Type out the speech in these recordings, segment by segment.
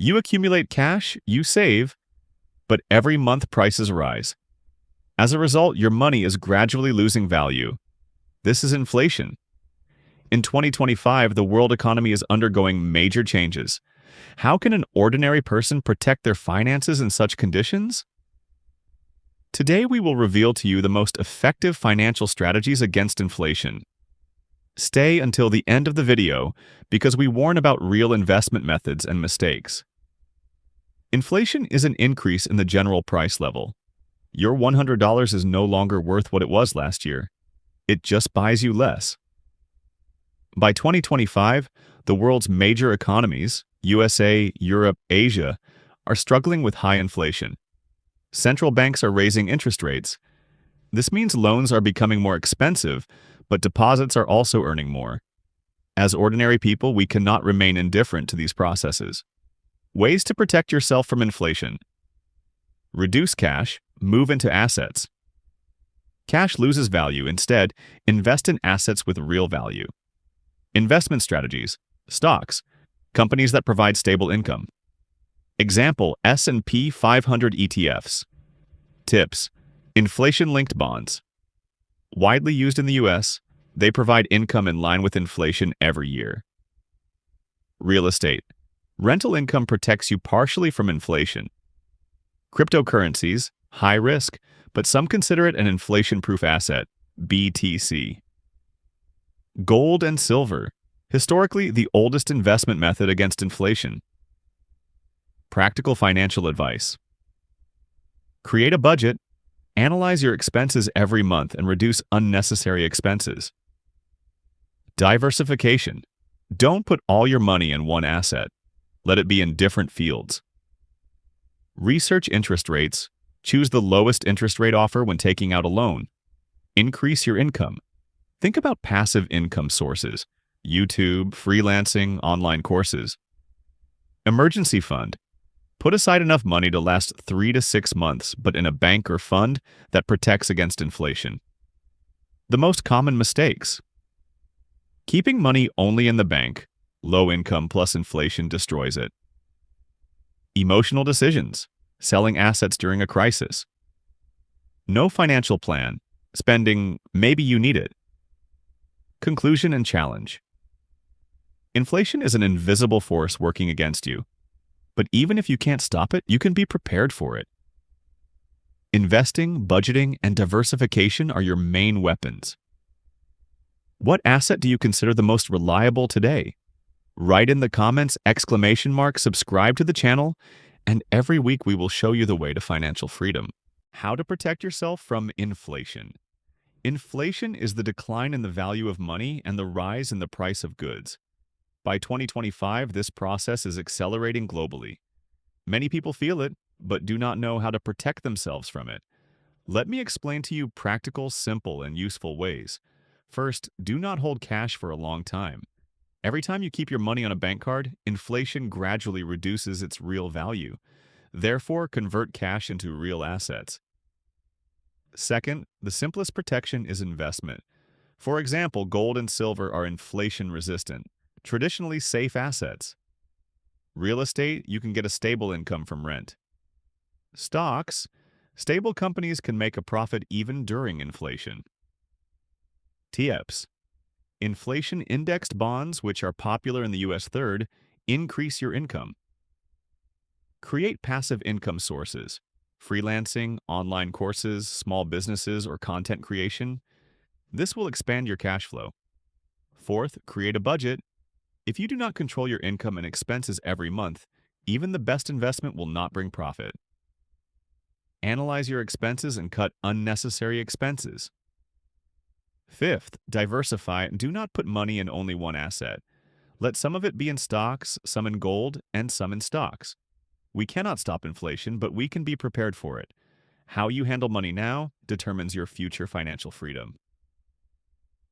You accumulate cash, you save, but every month prices rise. As a result, your money is gradually losing value. This is inflation. In 2025, the world economy is undergoing major changes. How can an ordinary person protect their finances in such conditions? Today, we will reveal to you the most effective financial strategies against inflation. Stay until the end of the video because we warn about real investment methods and mistakes. Inflation is an increase in the general price level. Your $100 is no longer worth what it was last year. It just buys you less. By 2025, the world's major economies, USA, Europe, Asia, are struggling with high inflation. Central banks are raising interest rates. This means loans are becoming more expensive, but deposits are also earning more. As ordinary people, we cannot remain indifferent to these processes. Ways to protect yourself from inflation. Reduce cash, move into assets. Cash loses value. Instead, invest in assets with real value. Investment strategies. Stocks. Companies that provide stable income. Example, S&P 500 ETFs. Tips. Inflation-linked bonds. Widely used in the US, they provide income in line with inflation every year. Real estate. Rental income protects you partially from inflation. Cryptocurrencies, high risk, but some consider it an inflation-proof asset, BTC. Gold and silver, historically the oldest investment method against inflation. Practical financial advice. Create a budget, analyze your expenses every month and reduce unnecessary expenses. Diversification. Don't put all your money in one asset. Let it be in different fields. Research interest rates. Choose the lowest interest rate offer when taking out a loan. Increase your income. Think about passive income sources, YouTube, freelancing, online courses. Emergency fund. Put aside enough money to last 3 to 6 months, but in a bank or fund that protects against inflation. The most common mistakes. Keeping money only in the bank. Low income plus inflation destroys it. Emotional decisions. Selling assets during a crisis. No financial plan. Spending maybe you need it. Conclusion and challenge. Inflation is an invisible force working against you. But even if you can't stop it, you can be prepared for it. Investing, budgeting, and diversification are your main weapons. What asset do you consider the most reliable today? Write in the comments !subscribe to the channel, and every week we will show you the way to financial freedom. How to protect yourself from inflation. Inflation is the decline in the value of money and the rise in the price of goods. By 2025, this process is accelerating globally. Many people feel it, but do not know how to protect themselves from it. Let me explain to you practical, simple, and useful ways. First, do not hold cash for a long time. Every time you keep your money on a bank card, inflation gradually reduces its real value. Therefore, convert cash into real assets. Second, the simplest protection is investment. For example, gold and silver are inflation-resistant, traditionally safe assets. Real estate, you can get a stable income from rent. Stocks, stable companies can make a profit even during inflation. TIPS, inflation-indexed bonds, which are popular in the US third, increase your income. Create passive income sources. Freelancing, online courses, small businesses, or content creation. This will expand your cash flow. Fourth, create a budget. If you do not control your income and expenses every month, even the best investment will not bring profit. Analyze your expenses and cut unnecessary expenses. Fifth, diversify. Do not put money in only one asset. Let some of it be in stocks, some in gold, and some in stocks. We cannot stop inflation, but we can be prepared for it. How you handle money now determines your future financial freedom.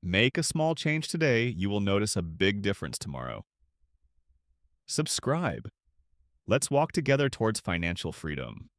Make a small change today, you will notice a big difference tomorrow. Subscribe. Let's walk together towards financial freedom.